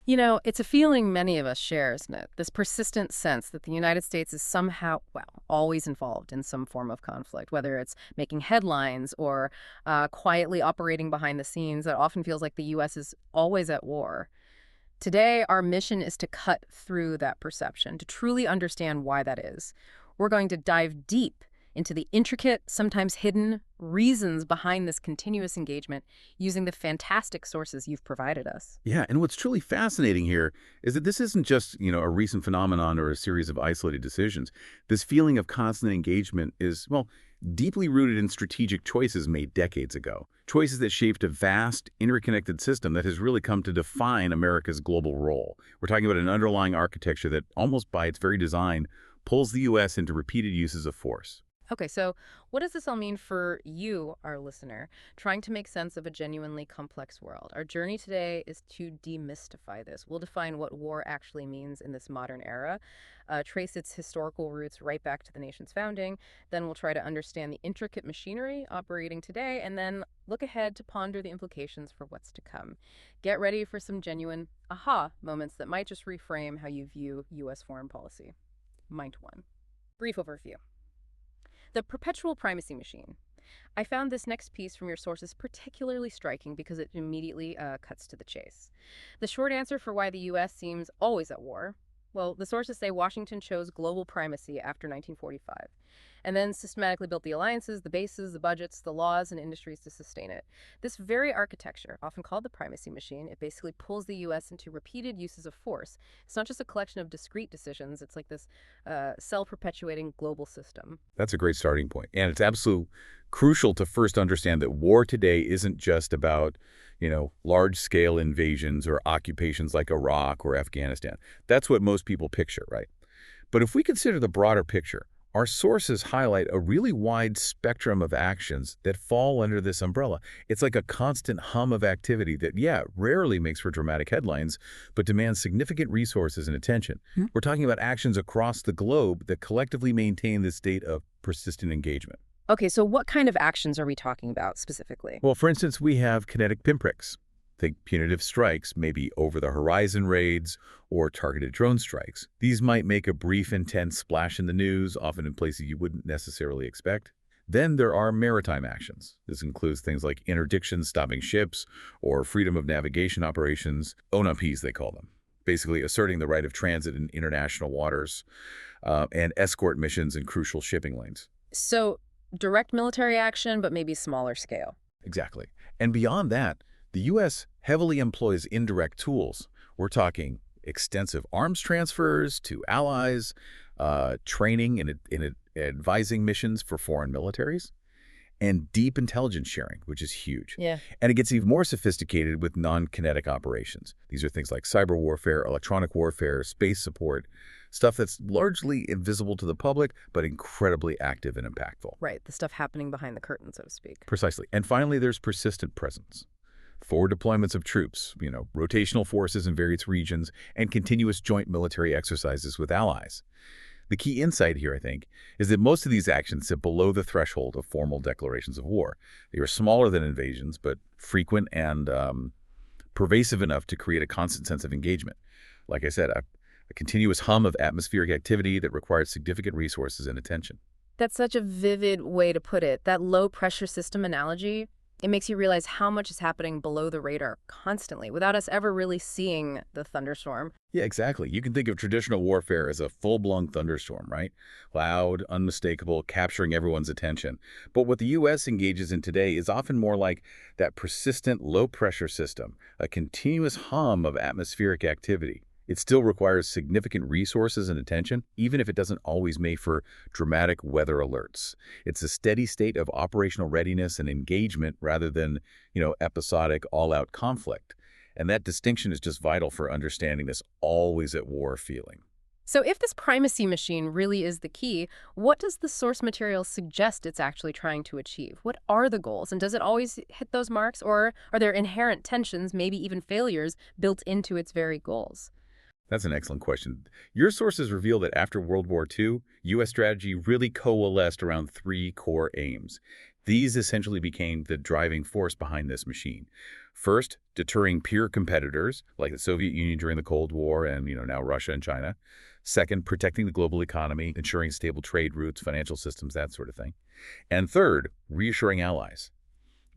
You know, it's a feeling many of us share, isn't it? This persistent sense that the United States is somehow, well, always involved in some form of conflict, whether it's making headlines or quietly operating behind the scenes. It often feels like the U.S. is always at war. Today, our mission is to cut through that perception, to truly understand why that is. We're going to dive deep into the intricate, sometimes hidden reasons behind this continuous engagement using the fantastic sources you've provided us. Yeah, and what's truly fascinating here is that this isn't just, a recent phenomenon or a series of isolated decisions. This feeling of constant engagement is, well, deeply rooted in strategic choices made decades ago. Choices that shaped a vast, interconnected system that has really come to define America's global role. We're talking about an underlying architecture that, almost by its very design, pulls the U.S. into repeated uses of force. Okay, so what does this all mean for you, our listener, trying to make sense of a genuinely complex world? Our journey today is to demystify this. We'll define what war actually means in this modern era, trace its historical roots right back to the nation's founding. Then we'll try to understand the intricate machinery operating today, and then look ahead to ponder the implications for what's to come. Get ready for some genuine aha moments that might just reframe how you view U.S. foreign policy. Mind one. Brief overview. The perpetual primacy machine. I found this next piece from your sources particularly striking because it immediately cuts to the chase. The short answer for why the U.S. seems always at war, well, the sources say Washington chose global primacy after 1945, and then systematically built the alliances, the bases, the budgets, the laws, and industries to sustain it. This very architecture, often called the primacy machine, it basically pulls the U.S. into repeated uses of force. It's not just a collection of discrete decisions, it's like this self-perpetuating global system. That's a great starting point. And it's absolutely crucial to first understand that war today isn't just about, large-scale invasions or occupations like Iraq or Afghanistan. That's what most people picture, right? But if we consider the broader picture, our sources highlight a really wide spectrum of actions that fall under this umbrella. It's like a constant hum of activity that, yeah, rarely makes for dramatic headlines, but demands significant resources and attention. We're talking about actions across the globe that collectively maintain this state of persistent engagement. Okay, so what kind of actions are we talking about specifically? Well, for instance, we have kinetic pinpricks. Think punitive strikes, maybe over-the-horizon raids or targeted drone strikes. These might make a brief, intense splash in the news, often in places you wouldn't necessarily expect. Then there are maritime actions. This includes things like interdictions stopping ships or freedom of navigation operations, ONAPs they call them, basically asserting the right of transit in international waters, and escort missions in crucial shipping lanes. So, direct military action, but maybe smaller scale. Exactly. And beyond that, the U.S. heavily employs indirect tools. We're talking extensive arms transfers to allies, training and advising missions for foreign militaries, and deep intelligence sharing, which is huge. Yeah. And it gets even more sophisticated with non-kinetic operations. These are things like cyber warfare, electronic warfare, space support, stuff that's largely invisible to the public, but incredibly active and impactful. Right, the stuff happening behind the curtain, so to speak. Precisely. And finally, there's persistent presence. Forward deployments of troops, rotational forces in various regions, and continuous joint military exercises with allies. The key insight here, I think, is that most of these actions sit below the threshold of formal declarations of war. They are smaller than invasions, but frequent and pervasive enough to create a constant sense of engagement. Like I said, a continuous hum of atmospheric activity that requires significant resources and attention. That's such a vivid way to put it. That low-pressure system analogy, it makes you realize how much is happening below the radar constantly without us ever really seeing the thunderstorm. Yeah, exactly. You can think of traditional warfare as a full-blown thunderstorm, right? Loud, unmistakable, capturing everyone's attention. But what the U.S. engages in today is often more like that persistent low-pressure system, a continuous hum of atmospheric activity. It still requires significant resources and attention, even if it doesn't always make for dramatic weather alerts. It's a steady state of operational readiness and engagement rather than, episodic all-out conflict. And that distinction is just vital for understanding this always at war feeling. So if this primacy machine really is the key, what does the source material suggest it's actually trying to achieve? What are the goals? And does it always hit those marks? Or are there inherent tensions, maybe even failures, built into its very goals? That's an excellent question. Your sources reveal that after World War II, U.S. strategy really coalesced around three core aims. These essentially became the driving force behind this machine. First, deterring peer competitors like the Soviet Union during the Cold War and now Russia and China. Second, protecting the global economy, ensuring stable trade routes, financial systems, that sort of thing. And third, reassuring allies,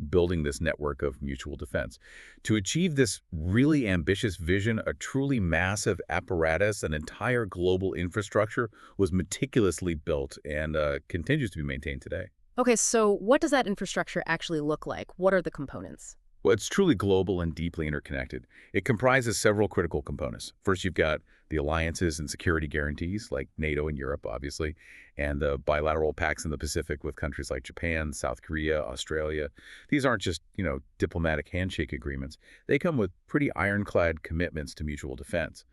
building this network of mutual defense. To achieve this really ambitious vision, a truly massive apparatus, an entire global infrastructure was meticulously built and continues to be maintained today. Okay, so what does that infrastructure actually look like? What are the components? Well, it's truly global and deeply interconnected. It comprises several critical components. First, you've got the alliances and security guarantees, like NATO and Europe, obviously, and the bilateral pacts in the Pacific with countries like Japan, South Korea, Australia. These aren't just, diplomatic handshake agreements. They come with pretty ironclad commitments to mutual defense,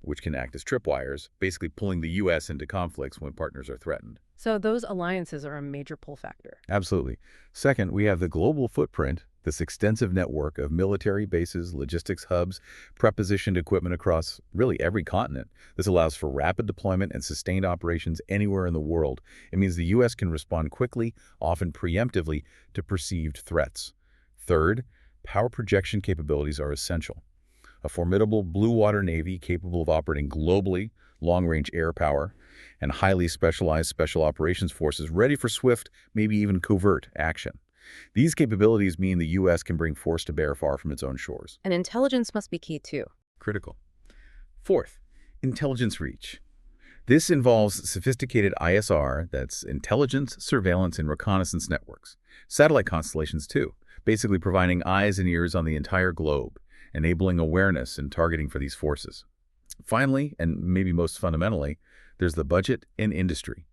which can act as tripwires, basically pulling the U.S. into conflicts when partners are threatened. So those alliances are a major pull factor. Absolutely. Second, we have the global footprint, this extensive network of military bases, logistics hubs, prepositioned equipment across really every continent. This allows for rapid deployment and sustained operations anywhere in the world. It means the U.S. can respond quickly, often preemptively, to perceived threats. Third, power projection capabilities are essential. A formidable blue water navy capable of operating globally, long-range air power, and highly specialized special operations forces ready for swift, maybe even covert action. These capabilities mean the U.S. can bring force to bear far from its own shores. And intelligence must be key too. Critical. Fourth, intelligence reach. This involves sophisticated ISR, that's intelligence, surveillance, and reconnaissance networks. Satellite constellations too, basically providing eyes and ears on the entire globe, enabling awareness and targeting for these forces. Finally, and maybe most fundamentally, there's the budget and industry.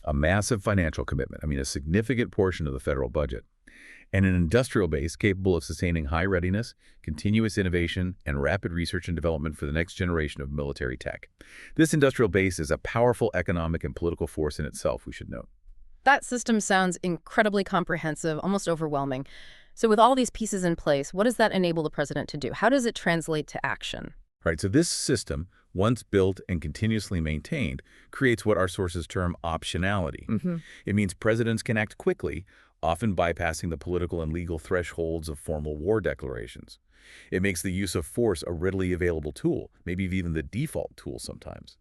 A massive financial commitment, a significant portion of the federal budget, and an industrial base capable of sustaining high readiness, continuous innovation, and rapid research and development for the next generation of military tech. This industrial base is a powerful economic and political force in itself, we should note. That system sounds incredibly comprehensive, almost overwhelming. So with all these pieces in place, what does that enable the president to do? How does it translate to action? Right, so this system, once built and continuously maintained, creates what our sources term optionality. It means presidents can act quickly, often bypassing the political and legal thresholds of formal war declarations. It makes the use of force a readily available tool, maybe even the default tool sometimes.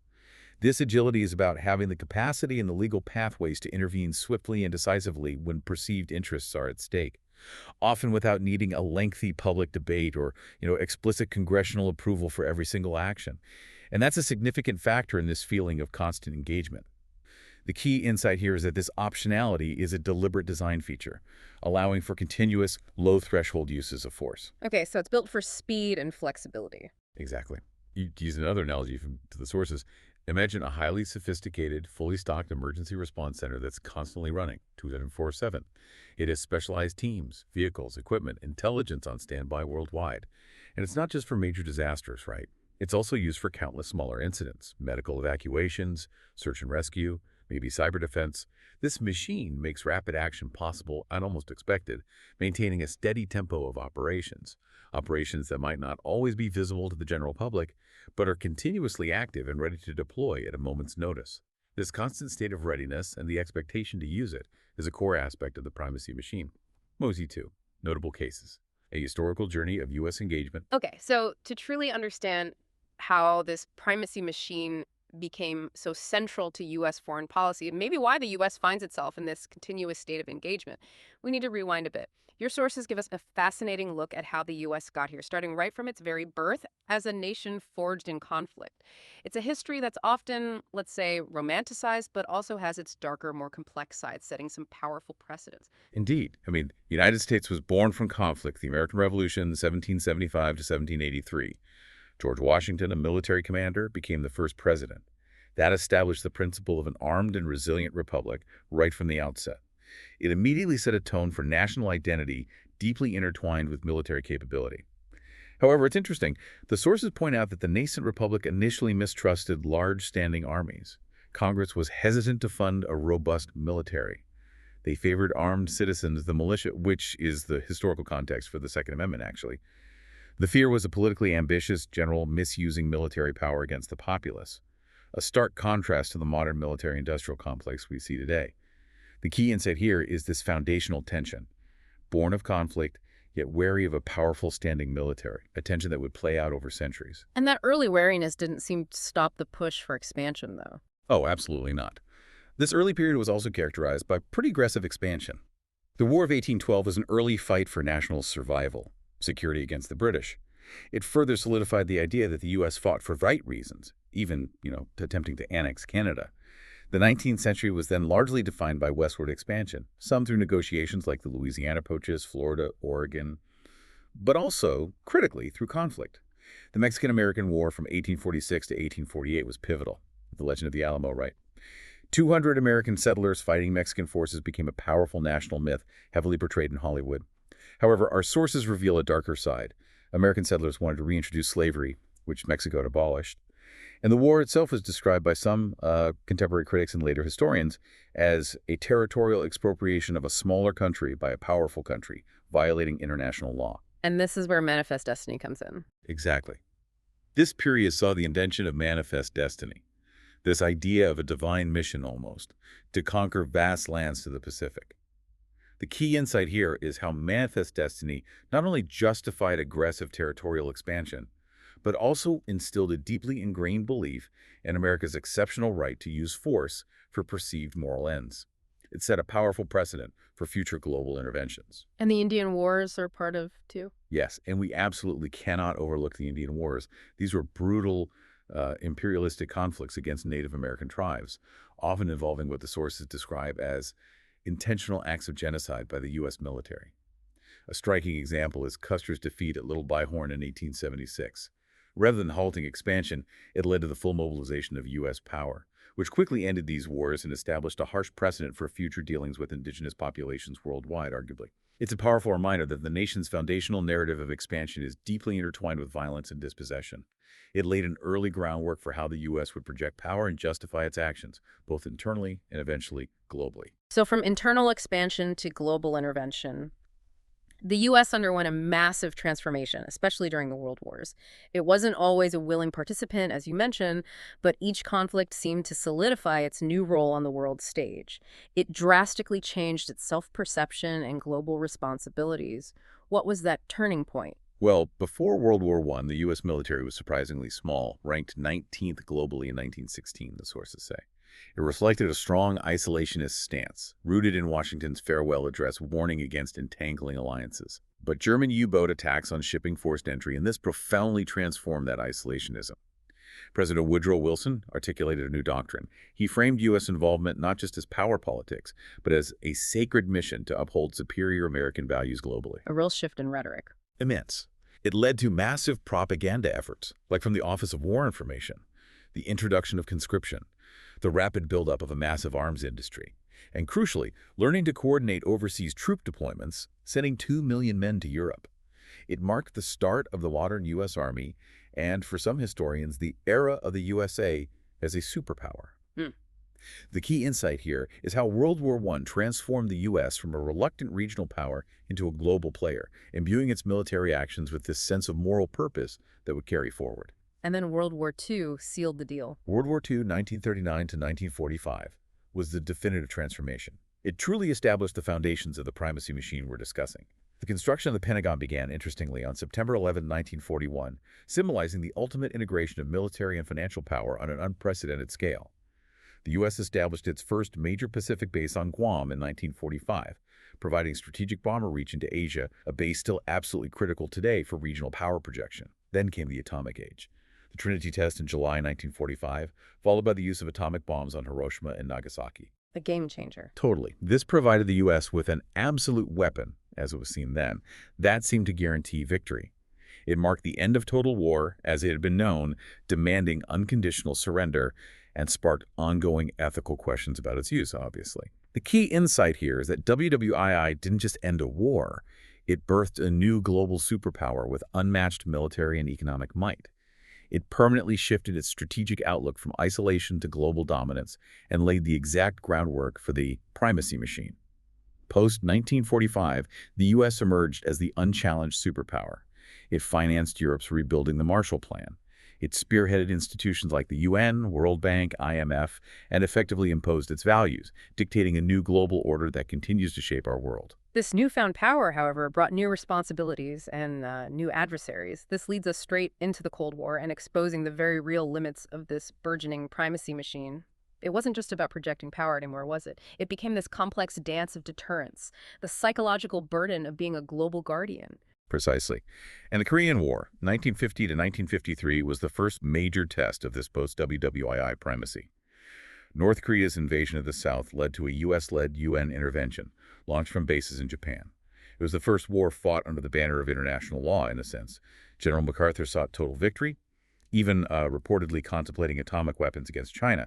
This agility is about having the capacity and the legal pathways to intervene swiftly and decisively when perceived interests are at stake, often without needing a lengthy public debate or, explicit congressional approval for every single action. And that's a significant factor in this feeling of constant engagement. The key insight here is that this optionality is a deliberate design feature, allowing for continuous, low-threshold uses of force. Okay, so it's built for speed and flexibility. Exactly. You use another analogy to the sources. Imagine a highly sophisticated, fully stocked emergency response center that's constantly running, 24/7. It has specialized teams, vehicles, equipment, intelligence on standby worldwide. And it's not just for major disasters, right? It's also used for countless smaller incidents, medical evacuations, search and rescue, maybe cyber defense. This machine makes rapid action possible and almost expected, maintaining a steady tempo of operations that might not always be visible to the general public, but are continuously active and ready to deploy at a moment's notice. This constant state of readiness and the expectation to use it is a core aspect of the primacy machine. Mosey 2. Notable cases. A historical journey of U.S. engagement. Okay, so to truly understand how this primacy machine became so central to U.S. foreign policy, and maybe why the U.S. finds itself in this continuous state of engagement, we need to rewind a bit. Your sources give us a fascinating look at how the U.S. got here, starting right from its very birth as a nation forged in conflict. It's a history that's often, let's say, romanticized, but also has its darker, more complex sides, setting some powerful precedents. Indeed. The United States was born from conflict, the American Revolution, 1775 to 1783. George Washington, a military commander, became the first president. That established the principle of an armed and resilient republic right from the outset. It immediately set a tone for national identity deeply intertwined with military capability. However, it's interesting. The sources point out that the nascent republic initially mistrusted large standing armies. Congress was hesitant to fund a robust military. They favored armed citizens, the militia, which is the historical context for the Second Amendment, actually. The fear was a politically ambitious general misusing military power against the populace, a stark contrast to the modern military-industrial complex we see today. The key insight here is this foundational tension, born of conflict, yet wary of a powerful standing military, a tension that would play out over centuries. And that early wariness didn't seem to stop the push for expansion, though. Oh, absolutely not. This early period was also characterized by pretty aggressive expansion. The War of 1812 was an early fight for national survival, security against the British. It further solidified the idea that the U.S. fought for right reasons, even, attempting to annex Canada. The 19th century was then largely defined by westward expansion, some through negotiations like the Louisiana Purchase, Florida, Oregon, but also, critically, through conflict. The Mexican-American War from 1846 to 1848 was pivotal. The Legend of the Alamo, right? 200 American settlers fighting Mexican forces became a powerful national myth, heavily portrayed in Hollywood. However, our sources reveal a darker side. American settlers wanted to reintroduce slavery, which Mexico had abolished. And the war itself was described by some contemporary critics and later historians as a territorial expropriation of a smaller country by a powerful country, violating international law. And this is where Manifest Destiny comes in. Exactly. This period saw the invention of manifest destiny, this idea of a divine mission almost, to conquer vast lands to the Pacific. The key insight here is how manifest destiny not only justified aggressive territorial expansion, but also instilled a deeply ingrained belief in America's exceptional right to use force for perceived moral ends. It set a powerful precedent for future global interventions. And the Indian Wars are part of, too? Yes, and we absolutely cannot overlook the Indian Wars. These were brutal, imperialistic conflicts against Native American tribes, often involving what the sources describe as intentional acts of genocide by the U.S. military. A striking example is Custer's defeat at Little Bighorn in 1876. Rather than halting expansion, it led to the full mobilization of U.S. power, which quickly ended these wars and established a harsh precedent for future dealings with indigenous populations worldwide, arguably. It's a powerful reminder that the nation's foundational narrative of expansion is deeply intertwined with violence and dispossession. It laid an early groundwork for how the U.S. would project power and justify its actions, both internally and eventually globally. So from internal expansion to global intervention, the U.S. underwent a massive transformation, especially during the World Wars. It wasn't always a willing participant, as you mentioned, but each conflict seemed to solidify its new role on the world stage. It drastically changed its self-perception and global responsibilities. What was that turning point? Well, before World War I, the U.S. military was surprisingly small, ranked 19th globally in 1916, the sources say. It reflected a strong isolationist stance, rooted in Washington's farewell address warning against entangling alliances. But German U-boat attacks on shipping forced entry, and this profoundly transformed that isolationism. President Woodrow Wilson articulated a new doctrine. He framed U.S. involvement not just as power politics, but as a sacred mission to uphold superior American values globally. A real shift in rhetoric. Immense. It led to massive propaganda efforts, like from the Office of War Information, the introduction of conscription, the rapid buildup of a massive arms industry, and crucially, learning to coordinate overseas troop deployments, sending 2 million men to Europe. It marked the start of the modern U.S. Army and, for some historians, the era of the USA as a superpower. The key insight here is how World War I transformed the U.S. from a reluctant regional power into a global player, imbuing its military actions with this sense of moral purpose that would carry forward. And then World War II sealed the deal. World War II, 1939 to 1945, was the definitive transformation. It truly established the foundations of the primacy machine we're discussing. The construction of the Pentagon began, interestingly, on September 11, 1941, symbolizing the ultimate integration of military and financial power on an unprecedented scale. The U.S. established its first major Pacific base on Guam in 1945, providing strategic bomber reach into Asia, a base still absolutely critical today for regional power projection. Then came the atomic age. The Trinity test in July 1945, followed by the use of atomic bombs on Hiroshima and Nagasaki. A game changer. Totally. This provided the U.S. with an absolute weapon, as it was seen then, that seemed to guarantee victory. It marked the end of total war, as it had been known, demanding unconditional surrender, and sparked ongoing ethical questions about its use, obviously. The key insight here is that WWII didn't just end a war. It birthed a new global superpower with unmatched military and economic might. It permanently shifted its strategic outlook from isolation to global dominance and laid the exact groundwork for the primacy machine. Post-1945, the U.S. emerged as the unchallenged superpower. It financed Europe's rebuilding the Marshall Plan. It spearheaded institutions like the UN, World Bank, IMF, and effectively imposed its values, dictating a new global order that continues to shape our world. This newfound power, however, brought new responsibilities and new adversaries. This leads us straight into the Cold War and exposing the very real limits of this burgeoning primacy machine. It wasn't just about projecting power anymore, was it? It became this complex dance of deterrence, the psychological burden of being a global guardian. Precisely. And the Korean War, 1950 to 1953, was the first major test of this post-WWII primacy. North Korea's invasion of the South led to a U.S.-led UN intervention, launched from bases in Japan. It was the first war fought under the banner of international law, in a sense. General MacArthur sought total victory, even reportedly contemplating atomic weapons against China.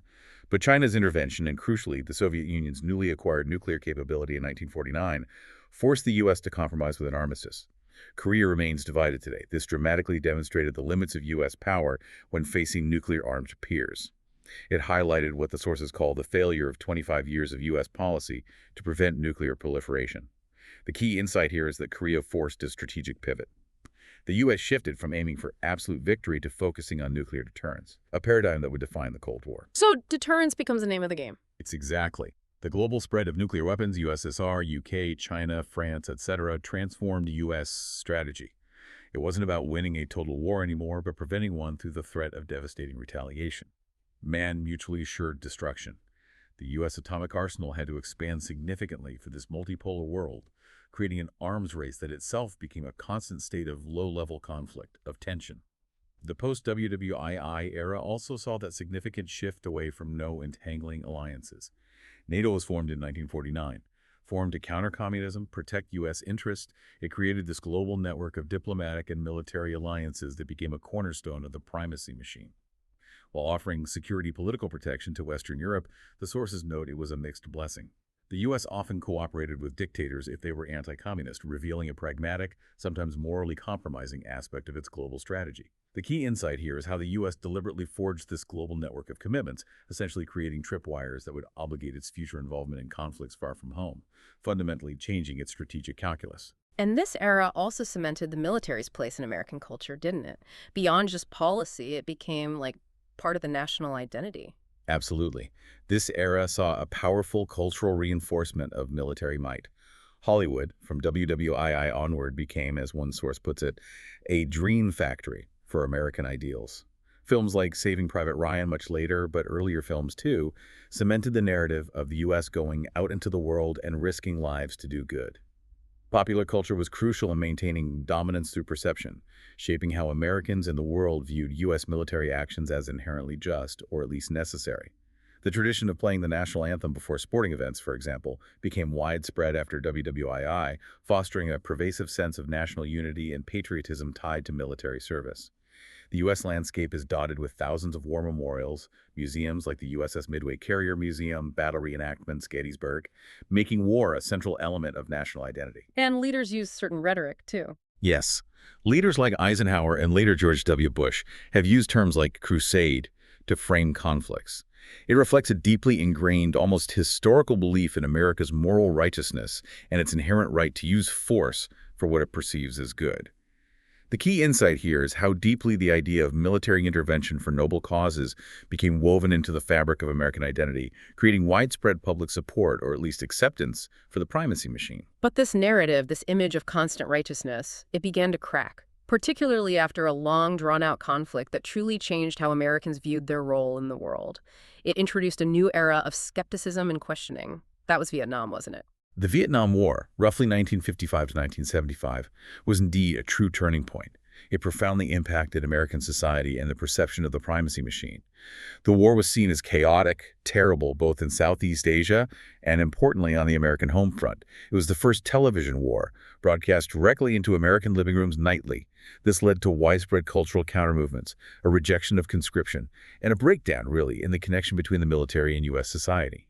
But China's intervention, and crucially, the Soviet Union's newly acquired nuclear capability in 1949, forced the U.S. to compromise with an armistice. Korea remains divided today. This dramatically demonstrated the limits of U.S. power when facing nuclear-armed peers. It highlighted what the sources call the failure of 25 years of U.S. policy to prevent nuclear proliferation. The key insight here is that Korea forced a strategic pivot. The U.S. shifted from aiming for absolute victory to focusing on nuclear deterrence, a paradigm that would define the Cold War. So deterrence becomes the name of the game. It's exactly. The global spread of nuclear weapons, USSR, UK, China, France, etc., transformed U.S. strategy. It wasn't about winning a total war anymore, but preventing one through the threat of devastating retaliation. Man mutually assured destruction. The U.S. atomic arsenal had to expand significantly for this multipolar world, creating an arms race that itself became a constant state of low-level conflict, of tension. The post-WWII era also saw that significant shift away from no entangling alliances. NATO was formed in 1949. Formed to counter communism, protect U.S. interests, it created this global network of diplomatic and military alliances that became a cornerstone of the primacy machine. While offering security political protection to Western Europe, the sources note it was a mixed blessing. The U.S. often cooperated with dictators if they were anti-communist, revealing a pragmatic, sometimes morally compromising aspect of its global strategy. The key insight here is how the U.S. deliberately forged this global network of commitments, essentially creating tripwires that would obligate its future involvement in conflicts far from home, fundamentally changing its strategic calculus. And this era also cemented the military's place in American culture, didn't it? Beyond just policy, it became like part of the national identity. Absolutely. This era saw a powerful cultural reinforcement of military might. Hollywood, from WWII onward, became, as one source puts it, a dream factory for American ideals. Films like Saving Private Ryan much later, but earlier films too, cemented the narrative of the U.S. going out into the world and risking lives to do good. Popular culture was crucial in maintaining dominance through perception, shaping how Americans in the world viewed U.S. military actions as inherently just, or at least necessary. The tradition of playing the national anthem before sporting events, for example, became widespread after WWII, fostering a pervasive sense of national unity and patriotism tied to military service. The U.S. landscape is dotted with thousands of war memorials, museums like the USS Midway Carrier Museum, battle reenactments, Gettysburg, making war a central element of national identity. And leaders use certain rhetoric, too. Yes, leaders like Eisenhower and later George W. Bush have used terms like crusade to frame conflicts. It reflects a deeply ingrained, almost historical belief in America's moral righteousness and its inherent right to use force for what it perceives as good. The key insight here is how deeply the idea of military intervention for noble causes became woven into the fabric of American identity, creating widespread public support, or at least acceptance, for the primacy machine. But this narrative, this image of constant righteousness, it began to crack, particularly after a long, drawn-out conflict that truly changed how Americans viewed their role in the world. It introduced a new era of skepticism and questioning. That was Vietnam, wasn't it? The Vietnam War, roughly 1955 to 1975, was indeed a true turning point. It profoundly impacted American society and the perception of the primacy machine. The war was seen as chaotic, terrible, both in Southeast Asia and, importantly, on the American home front. It was the first television war, broadcast directly into American living rooms nightly. This led to widespread cultural countermovements, a rejection of conscription, and a breakdown, really, in the connection between the military and U.S. society.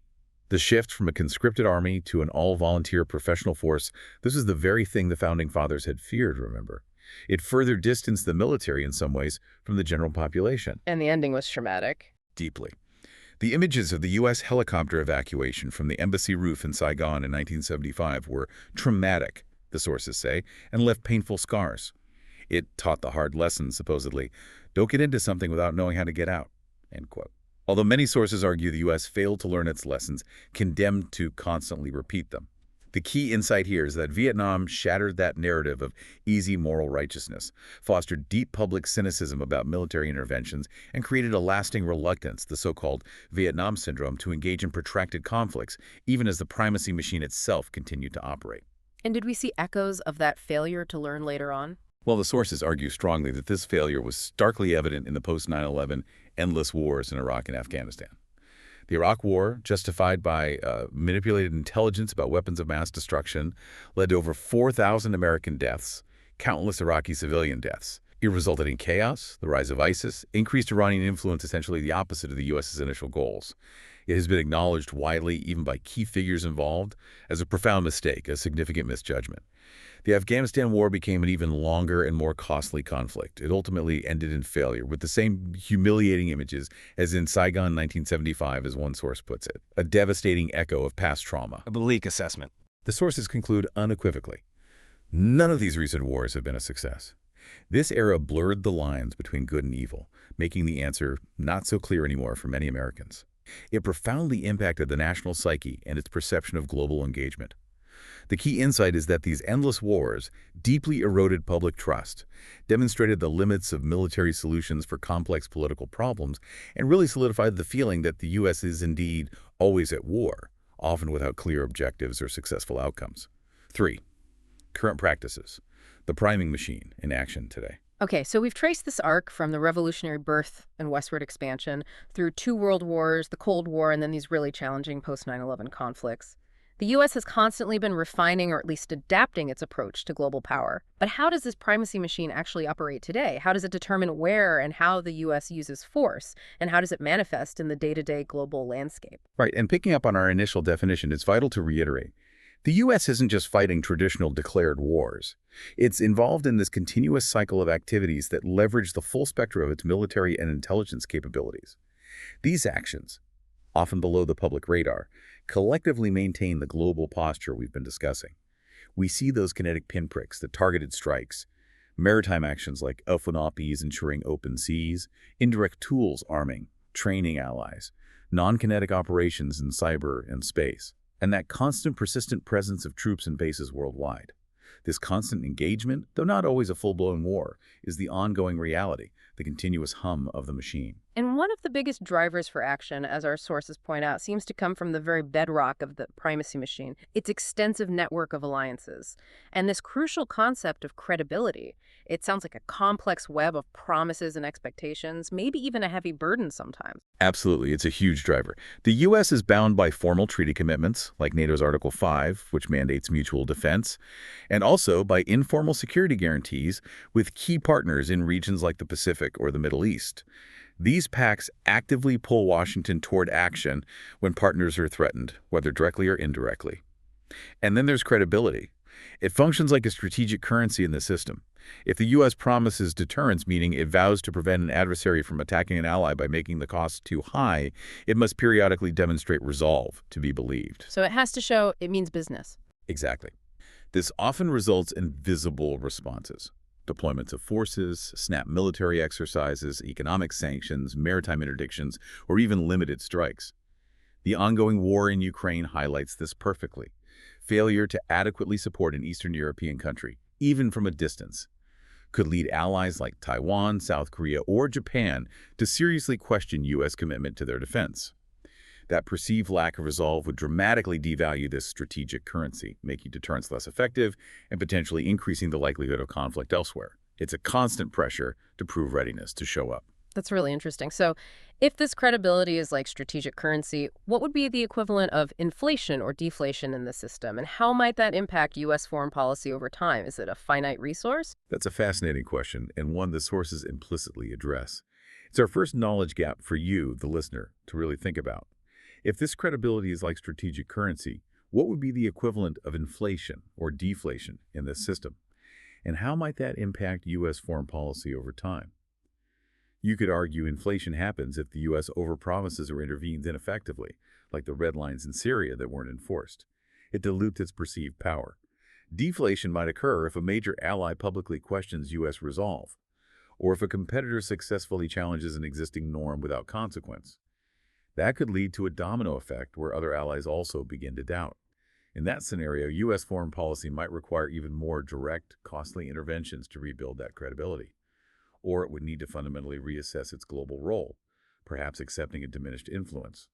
The shift from a conscripted army to an all-volunteer professional force, this is the very thing the Founding Fathers had feared, remember. It further distanced the military in some ways from the general population. And the ending was traumatic. Deeply. The images of the U.S. helicopter evacuation from the embassy roof in Saigon in 1975 were traumatic, the sources say, and left painful scars. It taught the hard lessons, supposedly. Don't get into something without knowing how to get out, end quote. Although many sources argue the U.S. failed to learn its lessons, condemned to constantly repeat them. The key insight here is that Vietnam shattered that narrative of easy moral righteousness, fostered deep public cynicism about military interventions, and created a lasting reluctance, the so-called Vietnam syndrome, to engage in protracted conflicts, even as the primacy machine itself continued to operate. And did we see echoes of that failure to learn later on? Well, the sources argue strongly that this failure was starkly evident in the post-9/11 endless wars in Iraq and Afghanistan. The Iraq War, justified by manipulated intelligence about weapons of mass destruction, led to over 4,000 American deaths, countless Iraqi civilian deaths. It resulted in chaos, the rise of ISIS, increased Iranian influence, essentially the opposite of the U.S.'s initial goals. It has been acknowledged widely, even by key figures involved, as a profound mistake, a significant misjudgment. The Afghanistan war became an even longer and more costly conflict. It ultimately ended in failure, with the same humiliating images as in Saigon 1975, as one source puts it, a devastating echo of past trauma. A bleak assessment. The sources conclude unequivocally, none of these recent wars have been a success. This era blurred the lines between good and evil, making the answer not so clear anymore for many Americans. It profoundly impacted the national psyche and its perception of global engagement. The key insight is that these endless wars deeply eroded public trust, demonstrated the limits of military solutions for complex political problems, and really solidified the feeling that the U.S. is indeed always at war, often without clear objectives or successful outcomes. 3. Current practices. The priming machine in action today. Okay, so we've traced this arc from the revolutionary birth and westward expansion through two world wars, the Cold War, and then these really challenging post-9/11 conflicts. The U.S. has constantly been refining or at least adapting its approach to global power. But how does this primacy machine actually operate today? How does it determine where and how the U.S. uses force? And how does it manifest in the day-to-day global landscape? Right, and picking up on our initial definition, it's vital to reiterate. The U.S. isn't just fighting traditional declared wars. It's involved in this continuous cycle of activities that leverage the full spectrum of its military and intelligence capabilities. These actions, often below the public radar, collectively maintain the global posture we've been discussing. We see those kinetic pinpricks, the targeted strikes, maritime actions like FNOPs ensuring open seas, indirect tools arming, training allies, non-kinetic operations in cyber and space, and that constant persistent presence of troops and bases worldwide. This constant engagement, though not always a full-blown war, is the ongoing reality, the continuous hum of the machine. And one of the biggest drivers for action, as our sources point out, seems to come from the very bedrock of the primacy machine, its extensive network of alliances. And this crucial concept of credibility. It sounds like a complex web of promises and expectations, maybe even a heavy burden sometimes. Absolutely, it's a huge driver. The U.S. is bound by formal treaty commitments, like NATO's Article 5, which mandates mutual defense, and also by informal security guarantees with key partners in regions like the Pacific or the Middle East. These pacts actively pull Washington toward action when partners are threatened, whether directly or indirectly. And then there's credibility. It functions like a strategic currency in the system. If the U.S. promises deterrence, meaning it vows to prevent an adversary from attacking an ally by making the costs too high, it must periodically demonstrate resolve to be believed. So it has to show it means business. Exactly. This often results in visible responses. Deployments of forces, snap military exercises, economic sanctions, maritime interdictions, or even limited strikes. The ongoing war in Ukraine highlights this perfectly. Failure to adequately support an Eastern European country, even from a distance, could lead allies like Taiwan, South Korea, or Japan to seriously question U.S. commitment to their defense. That perceived lack of resolve would dramatically devalue this strategic currency, making deterrence less effective and potentially increasing the likelihood of conflict elsewhere. It's a constant pressure to prove readiness to show up. That's really interesting. So if this credibility is like strategic currency, what would be the equivalent of inflation or deflation in the system? And how might that impact U.S. foreign policy over time? Is it a finite resource? That's a fascinating question, and one the sources implicitly address. It's our first knowledge gap for you, the listener, to really think about. If this credibility is like strategic currency, what would be the equivalent of inflation or deflation in this system? And how might that impact U.S. foreign policy over time? You could argue inflation happens if the U.S. overpromises or intervenes ineffectively, like the red lines in Syria that weren't enforced. It dilutes its perceived power. Deflation might occur if a major ally publicly questions U.S. resolve, or if a competitor successfully challenges an existing norm without consequence. That could lead to a domino effect where other allies also begin to doubt. In that scenario, U.S. foreign policy might require even more direct, costly interventions to rebuild that credibility. Or it would need to fundamentally reassess its global role, perhaps accepting a diminished influence.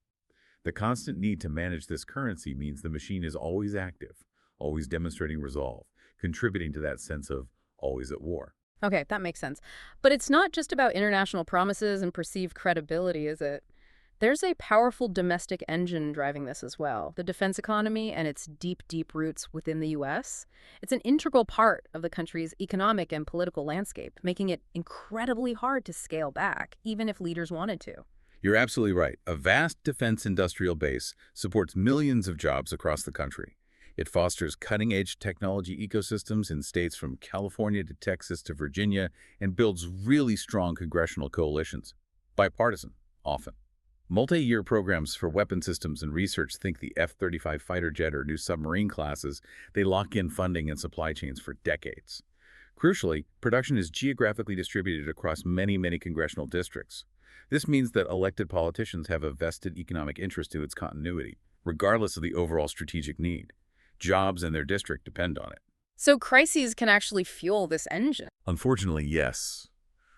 The constant need to manage this currency means the machine is always active, always demonstrating resolve, contributing to that sense of always at war. Okay, that makes sense. But it's not just about international promises and perceived credibility, is it? There's a powerful domestic engine driving this as well, the defense economy and its deep, deep roots within the U.S. It's an integral part of the country's economic and political landscape, making it incredibly hard to scale back, even if leaders wanted to. You're absolutely right. A vast defense industrial base supports millions of jobs across the country. It fosters cutting-edge technology ecosystems in states from California to Texas to Virginia and builds really strong congressional coalitions. Bipartisan, often. Multi-year programs for weapon systems and research, think the F-35 fighter jet or new submarine classes, they lock in funding and supply chains for decades. Crucially, production is geographically distributed across many congressional districts. This means that elected politicians have a vested economic interest in its continuity, regardless of the overall strategic need. Jobs in their district depend on it. So crises can actually fuel this engine. Unfortunately, yes.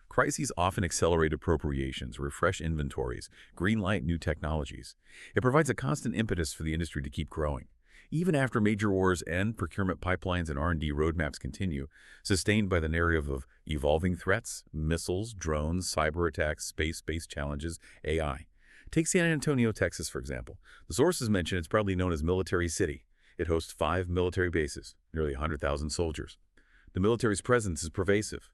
Crises often accelerate appropriations, refresh inventories, greenlight new technologies. It provides a constant impetus for the industry to keep growing. Even after major wars end, procurement pipelines and R&D roadmaps continue, sustained by the narrative of evolving threats, missiles, drones, cyber attacks, space-based challenges, AI. Take San Antonio, Texas, for example. The sources mention it's probably known as Military City. It hosts 5 military bases, nearly 100,000 soldiers. The military's presence is pervasive.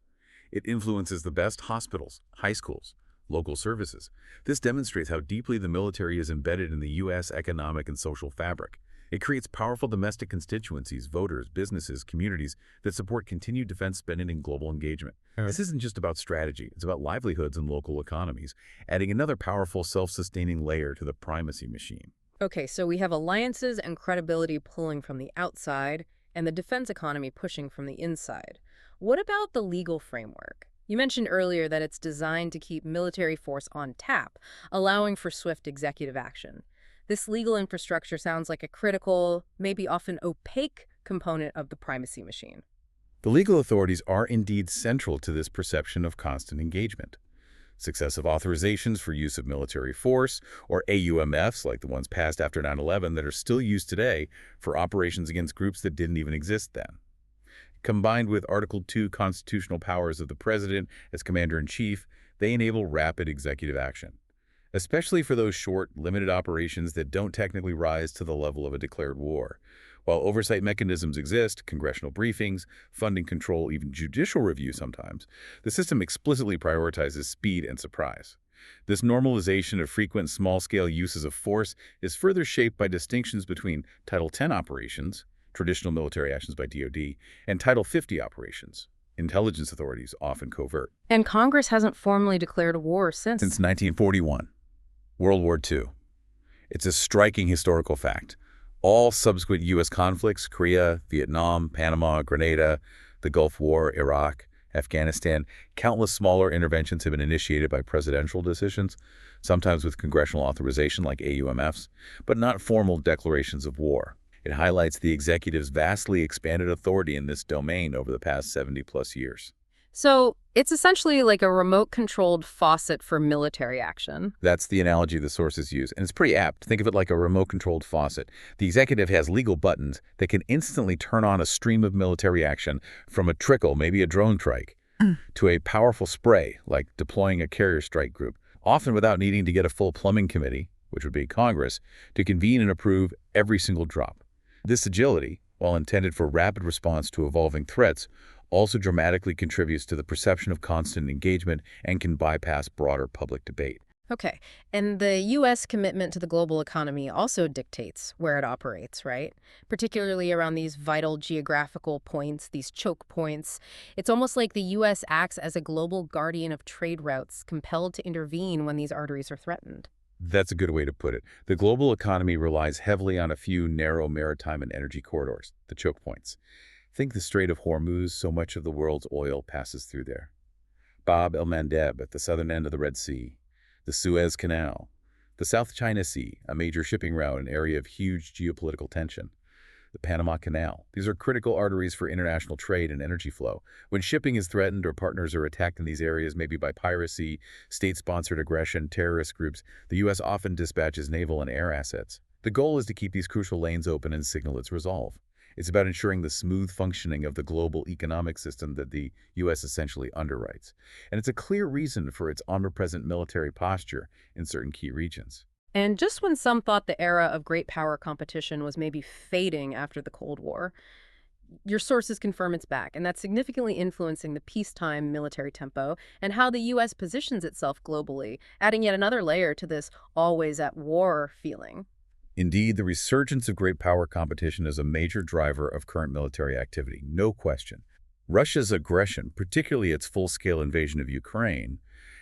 It influences the best hospitals, high schools, local services. This demonstrates how deeply the military is embedded in the U.S. economic and social fabric. It creates powerful domestic constituencies, voters, businesses, communities that support continued defense spending and global engagement. This isn't just about strategy. It's about livelihoods and local economies, adding another powerful self-sustaining layer to the primacy machine. Okay, so we have alliances and credibility pulling from the outside and the defense economy pushing from the inside. What about the legal framework? You mentioned earlier that it's designed to keep military force on tap, allowing for swift executive action. This legal infrastructure sounds like a critical, maybe often opaque, component of the primacy machine. The legal authorities are indeed central to this perception of constant engagement. Successive authorizations for use of military force, or AUMFs like the ones passed after 9/11 that are still used today for operations against groups that didn't even exist then. Combined with Article 2 constitutional powers of the President as Commander-in-Chief, they enable rapid executive action, especially for those short, limited operations that don't technically rise to the level of a declared war. While oversight mechanisms exist, congressional briefings, funding control, even judicial review sometimes, the system explicitly prioritizes speed and surprise. This normalization of frequent small-scale uses of force is further shaped by distinctions between Title 10 operations, traditional military actions by DoD, and Title 50 operations, intelligence authorities, often covert. And Congress hasn't formally declared war since. Since 1941, World War II. It's a striking historical fact. All subsequent U.S. conflicts, Korea, Vietnam, Panama, Grenada, the Gulf War, Iraq, Afghanistan, countless smaller interventions have been initiated by presidential decisions, sometimes with congressional authorization like AUMFs, but not formal declarations of war. It highlights the executive's vastly expanded authority in this domain over the past 70-plus years. So it's essentially like a remote-controlled faucet for military action. That's the analogy the sources use, and it's pretty apt. Think of it like a remote-controlled faucet. The executive has legal buttons that can instantly turn on a stream of military action, from a trickle, maybe a drone strike, to a powerful spray, like deploying a carrier strike group, often without needing to get a full plumbing committee, which would be Congress, to convene and approve every single drop. This agility, while intended for rapid response to evolving threats, also dramatically contributes to the perception of constant engagement and can bypass broader public debate. Okay, and the U.S. commitment to the global economy also dictates where it operates, right? Particularly around these vital geographical points, these choke points. It's almost like the U.S. acts as a global guardian of trade routes, compelled to intervene when these arteries are threatened. That's a good way to put it. The global economy relies heavily on a few narrow maritime and energy corridors, the choke points. Think the Strait of Hormuz, so much of the world's oil passes through there. Bab el-Mandeb at the southern end of the Red Sea. The Suez Canal. The South China Sea, a major shipping route and area of huge geopolitical tension. The Panama Canal. These are critical arteries for international trade and energy flow. When shipping is threatened or partners are attacked in these areas, maybe by piracy, state-sponsored aggression, terrorist groups, the U.S. often dispatches naval and air assets. The goal is to keep these crucial lanes open and signal its resolve. It's about ensuring the smooth functioning of the global economic system that the U.S. essentially underwrites. And it's a clear reason for its omnipresent military posture in certain key regions. And just when some thought the era of great power competition was maybe fading after the Cold War, your sources confirm it's back, and that's significantly influencing the peacetime military tempo and how the U.S. positions itself globally, adding yet another layer to this always at war feeling. Indeed, the resurgence of great power competition is a major driver of current military activity, no question. Russia's aggression, particularly its full-scale invasion of Ukraine,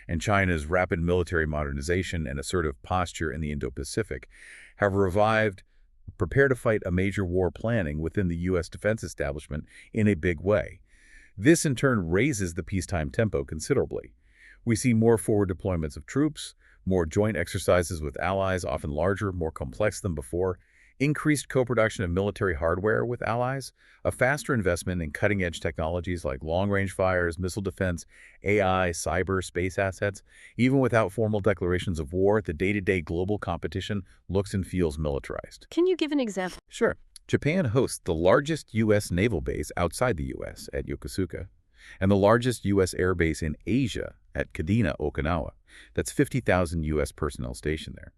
and China's rapid military modernization and assertive posture in the Indo-Pacific have revived prepare to fight a major war planning within the U.S. defense establishment in a big way. This, in turn, raises the peacetime tempo considerably. We see more forward deployments of troops, more joint exercises with allies, often larger, more complex than before, increased co-production of military hardware with allies, a faster investment in cutting-edge technologies like long-range fires, missile defense, AI, cyber, space assets. Even without formal declarations of war, the day-to-day global competition looks and feels militarized. Can you give an example? Sure. Japan hosts the largest U.S. naval base outside the U.S. at Yokosuka, and the largest U.S. air base in Asia at Kadena, Okinawa. That's 50,000 U.S. personnel stationed there.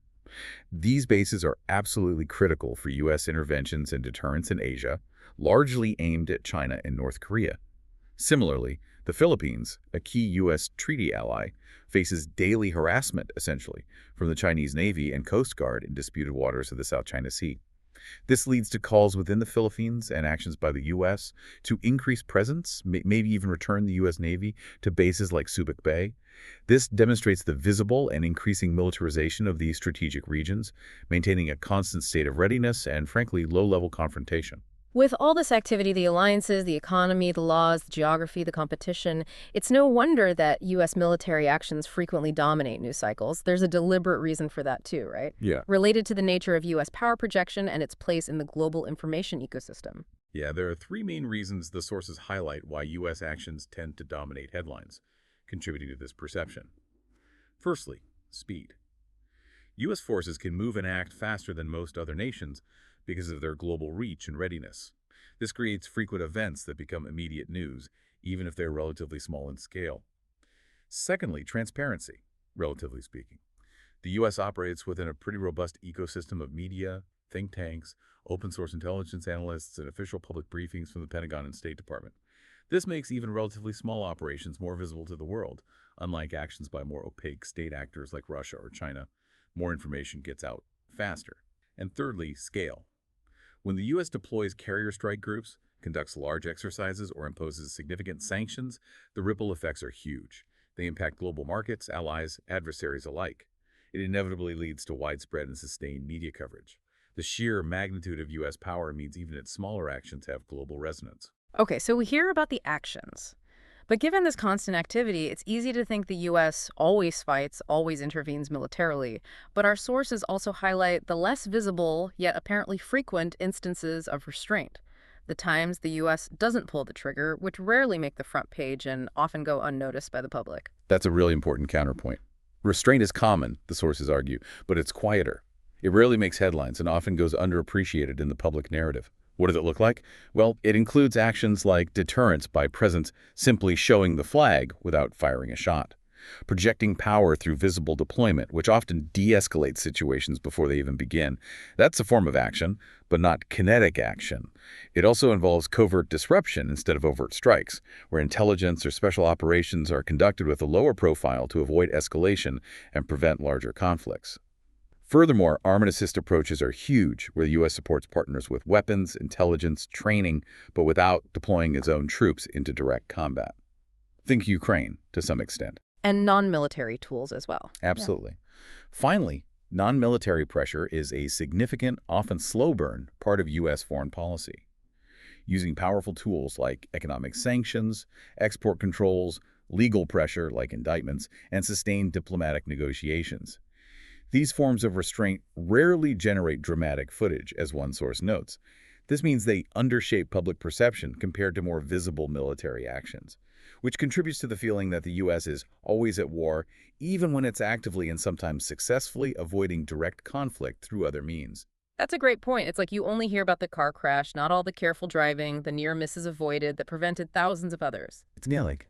These bases are absolutely critical for U.S. interventions and deterrence in Asia, largely aimed at China and North Korea. Similarly, the Philippines, a key U.S. treaty ally, faces daily harassment, essentially, from the Chinese Navy and Coast Guard in disputed waters of the South China Sea. This leads to calls within the Philippines and actions by the U.S. to increase presence, maybe even return the U.S. Navy to bases like Subic Bay. This demonstrates the visible and increasing militarization of these strategic regions, maintaining a constant state of readiness and, frankly, low-level confrontation. With all this activity, the alliances, the economy, the laws, the geography, the competition, it's no wonder that U.S. military actions frequently dominate news cycles. There's a deliberate reason for that too, right? Yeah. Related to the nature of U.S. power projection and its place in the global information ecosystem. Yeah, there are three main reasons the sources highlight why U.S. actions tend to dominate headlines, contributing to this perception. Firstly, speed. U.S. forces can move and act faster than most other nations because of their global reach and readiness. This creates frequent events that become immediate news, even if they're relatively small in scale. Secondly, transparency, relatively speaking. The U.S. operates within a pretty robust ecosystem of media, think tanks, open-source intelligence analysts, and official public briefings from the Pentagon and State Department. This makes even relatively small operations more visible to the world. Unlike actions by more opaque state actors like Russia or China, more information gets out faster. And thirdly, scale. When the U.S. deploys carrier strike groups, conducts large exercises, or imposes significant sanctions, the ripple effects are huge. They impact global markets, allies, adversaries alike. It inevitably leads to widespread and sustained media coverage. The sheer magnitude of U.S. power means even its smaller actions have global resonance. Okay, so we hear about the actions. But given this constant activity, it's easy to think the U.S. always fights, always intervenes militarily. But our sources also highlight the less visible, yet apparently frequent instances of restraint. The times the U.S. doesn't pull the trigger, which rarely make the front page and often go unnoticed by the public. That's a really important counterpoint. Restraint is common, the sources argue, but it's quieter. It rarely makes headlines and often goes underappreciated in the public narrative. What does it look like? Well, it includes actions like deterrence by presence simply showing the flag without firing a shot, projecting power through visible deployment, which often de-escalates situations before they even begin. That's a form of action, but not kinetic action. It also involves covert disruption instead of overt strikes, where intelligence or special operations are conducted with a lower profile to avoid escalation and prevent larger conflicts. Furthermore, arm-and-assist approaches are huge, where the U.S. supports partners with weapons, intelligence, training, but without deploying its own troops into direct combat. Think Ukraine, to some extent. And non-military tools as well. Absolutely. Finally, non-military pressure is a significant, often slow burn, part of U.S. foreign policy. using powerful tools like economic sanctions, export controls, legal pressure like indictments, and sustained diplomatic negotiations. These forms of restraint rarely generate dramatic footage, as one source notes. This means they undershape public perception compared to more visible military actions, which contributes to the feeling that the U.S. is always at war, even when it's actively and sometimes successfully avoiding direct conflict through other means. That's a great point. It's like you only hear about the car crash, not all the careful driving, the near misses avoided that prevented thousands of others. It's nailing.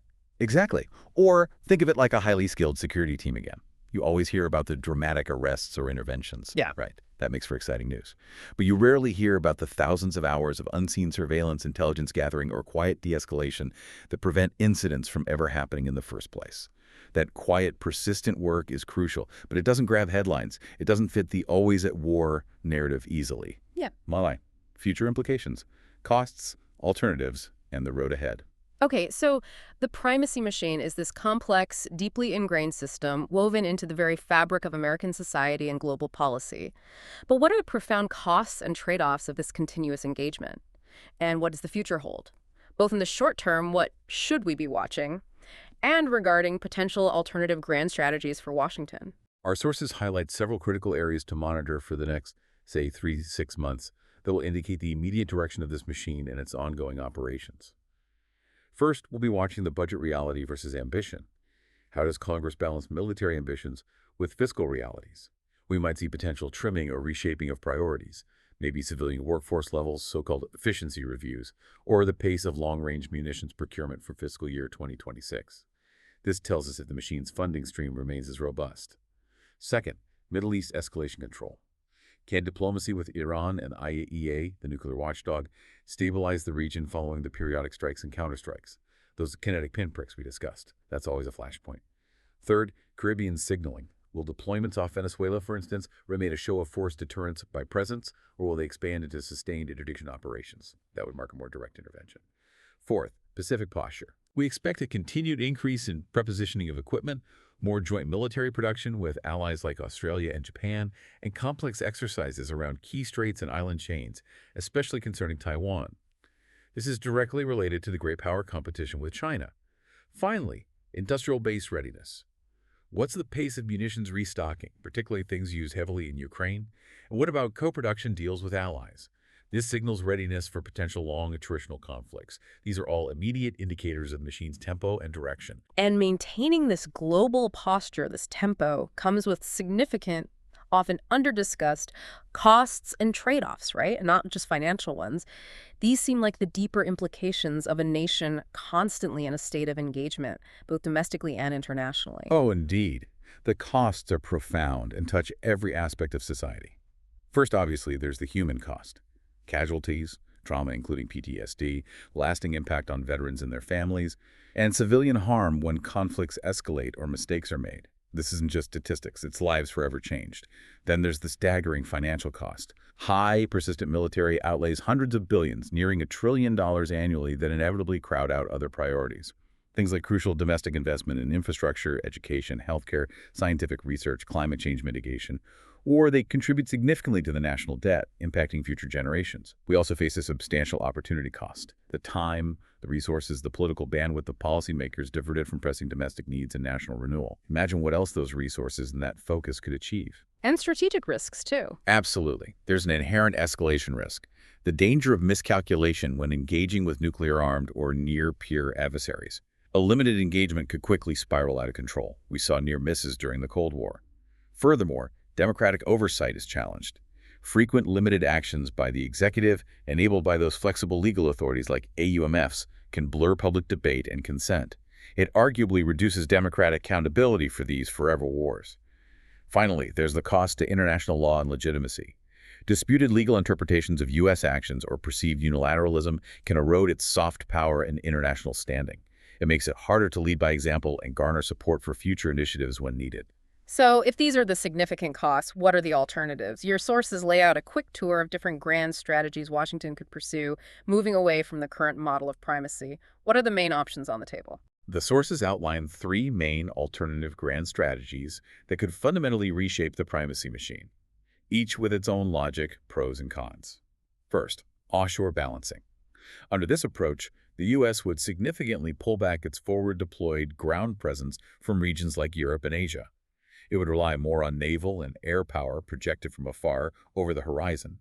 Exactly. Or think of it like a highly skilled security team again. You always hear about the dramatic arrests or interventions. Yeah. Right. That makes for exciting news. But you rarely hear about the thousands of hours of unseen surveillance, intelligence gathering, or quiet de-escalation that prevent incidents from ever happening in the first place. That quiet, persistent work is crucial, but it doesn't grab headlines. It doesn't fit the always at war narrative easily. Yeah. Malai. Future implications, costs, alternatives, and the road ahead. Okay, so the primacy machine is this complex, deeply ingrained system woven into the very fabric of American society and global policy. But what are the profound costs and trade-offs of this continuous engagement? And what does the future hold? Both in the short term, what should we be watching? And regarding potential alternative grand strategies for Washington. Our sources highlight several critical areas to monitor for the next, say, 3 to 6 months that will indicate the immediate direction of this machine and its ongoing operations. First, we'll be watching the budget reality versus ambition. How does Congress balance military ambitions with fiscal realities? We might see potential trimming or reshaping of priorities, maybe civilian workforce levels, so-called efficiency reviews, or the pace of long-range munitions procurement for fiscal year 2026. This tells us if the machine's funding stream remains as robust. Second, Middle East escalation control. Can diplomacy with Iran and IAEA, the nuclear watchdog, stabilize the region following the periodic strikes and counterstrikes? Those kinetic pinpricks we discussed. That's always a flashpoint. Third, Caribbean signaling. Will deployments off Venezuela, for instance, remain a show of force deterrence by presence, or will they expand into sustained interdiction operations? That would mark a more direct intervention. Fourth, Pacific posture. We expect a continued increase in prepositioning of equipment, more joint military production with allies like Australia and Japan, and complex exercises around key straits and island chains, especially concerning Taiwan. This is directly related to the great power competition with China. Finally, industrial base readiness. What's the pace of munitions restocking, particularly things used heavily in Ukraine? And what about co-production deals with allies? This signals readiness for potential long attritional conflicts. These are all immediate indicators of the machine's tempo and direction. And maintaining this global posture, this tempo, comes with significant, often under-discussed costs and trade-offs, right? And not just financial ones. These seem like the deeper implications of a nation constantly in a state of engagement, both domestically and internationally. Oh, indeed. The costs are profound and touch every aspect of society. First, obviously, there's the human cost. Casualties, trauma including PTSD, lasting impact on veterans and their families, and civilian harm when conflicts escalate or mistakes are made. This isn't just statistics, it's lives forever changed. Then there's the staggering financial cost. High, persistent military outlays hundreds of billions, nearing $1 trillion annually that inevitably crowd out other priorities. Things like crucial domestic investment in infrastructure, education, healthcare, scientific research, climate change mitigation, or they contribute significantly to the national debt, impacting future generations. We also face a substantial opportunity cost. The time, the resources, the political bandwidth of policymakers diverted from pressing domestic needs and national renewal. Imagine what else those resources and that focus could achieve. And strategic risks, too. Absolutely. There's an inherent escalation risk. The danger of miscalculation when engaging with nuclear-armed or near-peer adversaries. A limited engagement could quickly spiral out of control. We saw near misses during the Cold War. Furthermore, democratic oversight is challenged. Frequent limited actions by the executive, enabled by those flexible legal authorities like AUMFs, can blur public debate and consent. It arguably reduces democratic accountability for these forever wars. Finally, there's the cost to international law and legitimacy. Disputed legal interpretations of U.S. actions or perceived unilateralism can erode its soft power and international standing. It makes it harder to lead by example and garner support for future initiatives when needed. So if these are the significant costs, what are the alternatives? Your sources lay out a quick tour of different grand strategies Washington could pursue, moving away from the current model of primacy. What are the main options on the table? The sources outline 3 main alternative grand strategies that could fundamentally reshape the primacy machine, each with its own logic, pros and cons. First, offshore balancing. Under this approach, the U.S. would significantly pull back its forward-deployed ground presence from regions like Europe and Asia. It would rely more on naval and air power projected from afar over the horizon,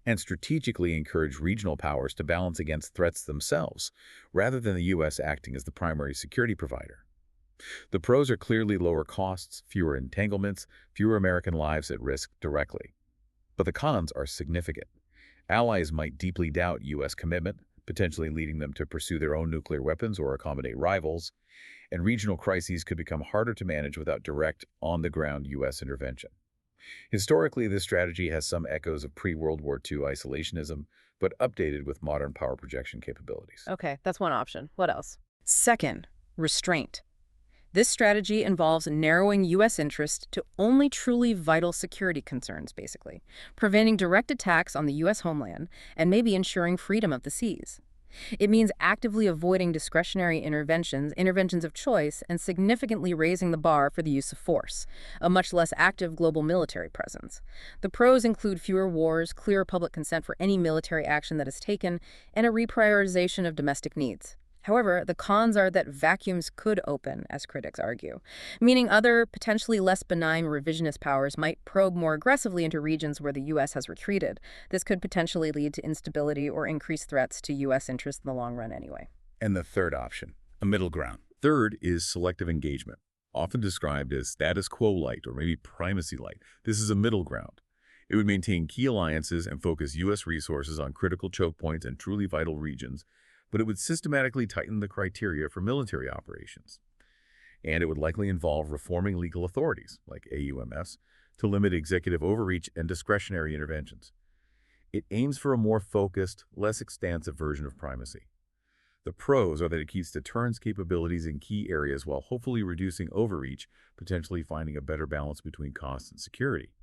and strategically encourage regional powers to balance against threats themselves, rather than the U.S. acting as the primary security provider. The pros are clearly lower costs, fewer entanglements, fewer American lives at risk directly. But the cons are significant. Allies might deeply doubt U.S. commitment, potentially leading them to pursue their own nuclear weapons or accommodate rivals, and regional crises could become harder to manage without direct, on-the-ground U.S. intervention. Historically, this strategy has some echoes of pre-World War II isolationism, but updated with modern power projection capabilities. Okay, that's one option. What else? Second, restraint. This strategy involves narrowing U.S. interest to only truly vital security concerns, basically, preventing direct attacks on the U.S. homeland and maybe ensuring freedom of the seas. It means actively avoiding discretionary interventions of choice, and significantly raising the bar for the use of force, a much less active global military presence. The pros include fewer wars, clearer public consent for any military action that is taken, and a reprioritization of domestic needs. However, the cons are that vacuums could open, as critics argue, meaning other, potentially less benign revisionist powers might probe more aggressively into regions where the U.S. has retreated. This could potentially lead to instability or increased threats to U.S. interests in the long run anyway. And the third option, a middle ground. Third is selective engagement, often described as status quo light or maybe primacy light. This is a middle ground. It would maintain key alliances and focus U.S. resources on critical choke points and truly vital regions, but it would systematically tighten the criteria for military operations. And it would likely involve reforming legal authorities, like AUMS, to limit executive overreach and discretionary interventions. It aims for a more focused, less expansive version of primacy. The pros are that it keeps deterrence capabilities in key areas while hopefully reducing overreach, potentially finding a better balance between cost and security.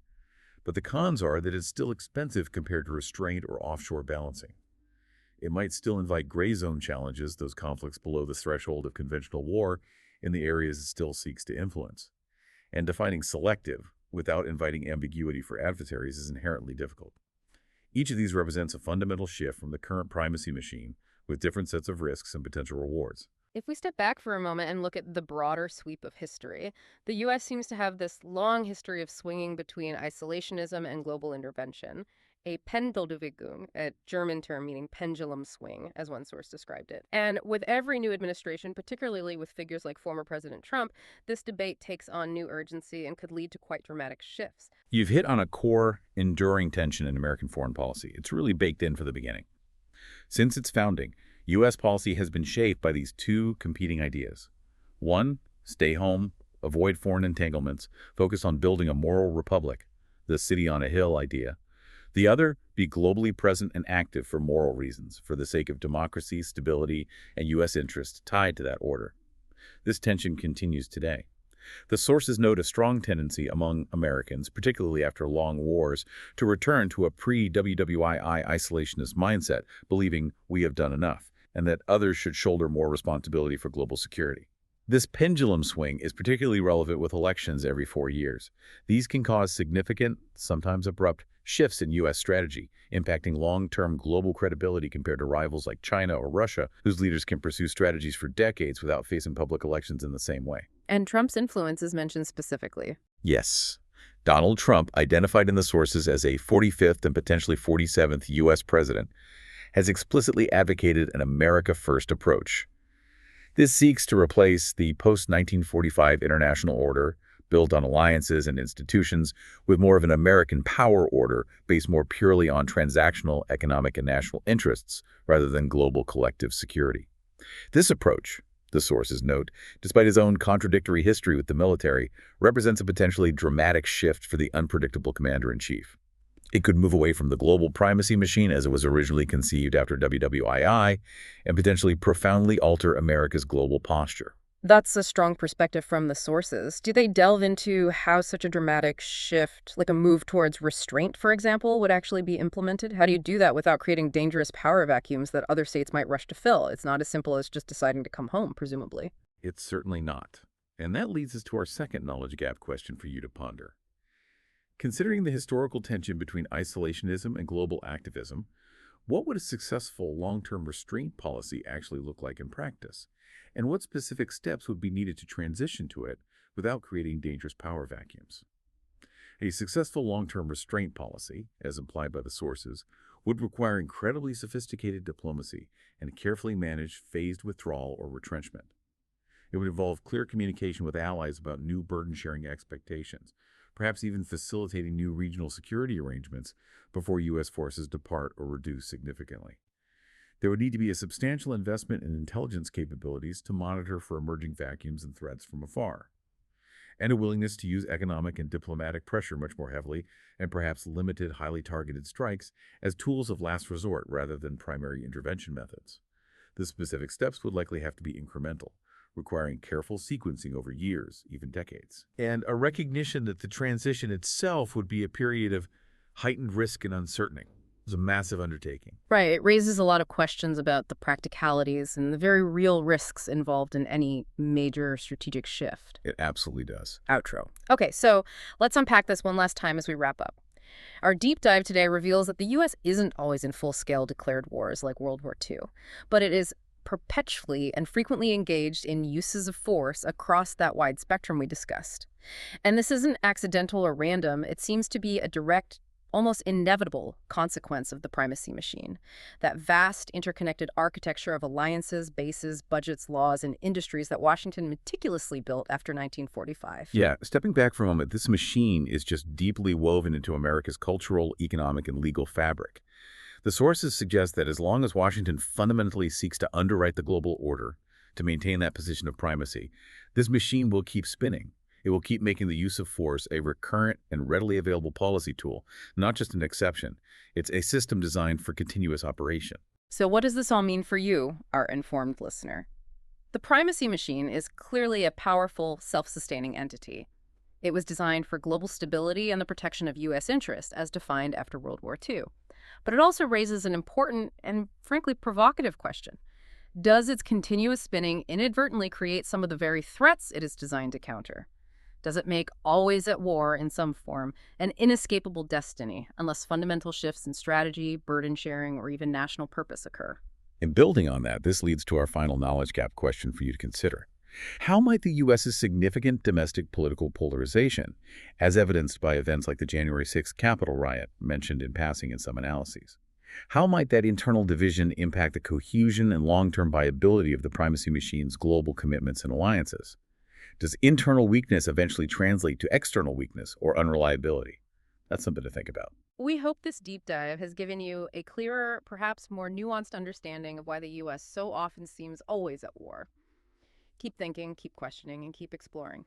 But the cons are that it's still expensive compared to restraint or offshore balancing. It might still invite gray zone challenges, those conflicts below the threshold of conventional war, in the areas it still seeks to influence. And defining selective, without inviting ambiguity for adversaries, is inherently difficult. Each of these represents a fundamental shift from the current primacy machine, with different sets of risks and potential rewards. If we step back for a moment and look at the broader sweep of history, the U.S. seems to have this long history of swinging between isolationism and global intervention. A Pendelbewegung, a German term meaning pendulum swing, as one source described it. And with every new administration, particularly with figures like former President Trump, this debate takes on new urgency and could lead to quite dramatic shifts. You've hit on a core, enduring tension in American foreign policy. It's really baked in for the beginning. Since its founding, U.S. policy has been shaped by these two competing ideas. One, stay home, avoid foreign entanglements, focus on building a moral republic, the city on a hill idea. The other, be globally present and active for moral reasons, for the sake of democracy, stability, and U.S. interests tied to that order. This tension continues today. The sources note a strong tendency among Americans, particularly after long wars, to return to a pre-WWII isolationist mindset, believing we have done enough, and that others should shoulder more responsibility for global security. This pendulum swing is particularly relevant with elections every 4 years. These can cause significant, sometimes abrupt, shifts in U.S. strategy, impacting long-term global credibility compared to rivals like China or Russia, whose leaders can pursue strategies for decades without facing public elections in the same way. And Trump's influence is mentioned specifically. Yes. Donald Trump, identified in the sources as a 45th and potentially 47th U.S. president, has explicitly advocated an America-first approach. This seeks to replace the post-1945 international order, built on alliances and institutions, with more of an American power order based more purely on transactional, economic, and national interests rather than global collective security. This approach, the sources note, despite his own contradictory history with the military, represents a potentially dramatic shift for the unpredictable commander-in-chief. It could move away from the global primacy machine as it was originally conceived after WWII and potentially profoundly alter America's global posture. That's a strong perspective from the sources. Do they delve into how such a dramatic shift, like a move towards restraint, for example, would actually be implemented? How do you do that without creating dangerous power vacuums that other states might rush to fill? It's not as simple as just deciding to come home, presumably. It's certainly not. And that leads us to our second knowledge gap question for you to ponder. Considering the historical tension between isolationism and global activism, What would a successful long-term restraint policy actually look like in practice? And what specific steps would be needed to transition to it without creating dangerous power vacuums? A successful long-term restraint policy, as implied by the sources, would require incredibly sophisticated diplomacy and carefully managed phased withdrawal or retrenchment. It would involve clear communication with allies about new burden-sharing expectations, perhaps even facilitating new regional security arrangements before U.S. forces depart or reduce significantly. There would need to be a substantial investment in intelligence capabilities to monitor for emerging vacuums and threats from afar, and a willingness to use economic and diplomatic pressure much more heavily, and perhaps limited, highly targeted strikes as tools of last resort rather than primary intervention methods. The specific steps would likely have to be incremental, requiring careful sequencing over years, even decades, and a recognition that the transition itself would be a period of heightened risk and uncertainty. It was a massive undertaking. Right. It raises a lot of questions about the practicalities and the very real risks involved in any major strategic shift. It absolutely does. Outro. Okay, so let's unpack this one last time as we wrap up. Our deep dive today reveals that the U.S. isn't always in full-scale declared wars like World War II, but it is perpetually and frequently engaged in uses of force across that wide spectrum we discussed. And this isn't accidental or random. It seems to be a direct, almost inevitable consequence of the primacy machine, that vast interconnected architecture of alliances, bases, budgets, laws, and industries that Washington meticulously built after 1945. Yeah, stepping back for a moment, this machine is just deeply woven into America's cultural, economic, and legal fabric. The sources suggest that as long as Washington fundamentally seeks to underwrite the global order, to maintain that position of primacy, this machine will keep spinning. It will keep making the use of force a recurrent and readily available policy tool, not just an exception. It's a system designed for continuous operation. So what does this all mean for you, our informed listener? The primacy machine is clearly a powerful, self-sustaining entity. It was designed for global stability and the protection of U.S. interests, as defined after World War II. But it also raises an important and, frankly, provocative question. Does its continuous spinning inadvertently create some of the very threats it is designed to counter? Does it make always at war in some form an inescapable destiny unless fundamental shifts in strategy, burden sharing, or even national purpose occur? In building on that, this leads to our final knowledge gap question for you to consider. How might the U.S.'s significant domestic political polarization, as evidenced by events like the January 6th Capitol riot mentioned in passing in some analyses, how might that internal division impact the cohesion and long-term viability of the primacy machine's global commitments and alliances? Does internal weakness eventually translate to external weakness or unreliability? That's something to think about. We hope this deep dive has given you a clearer, perhaps more nuanced understanding of why the U.S. so often seems always at war. Keep thinking, keep questioning, and keep exploring.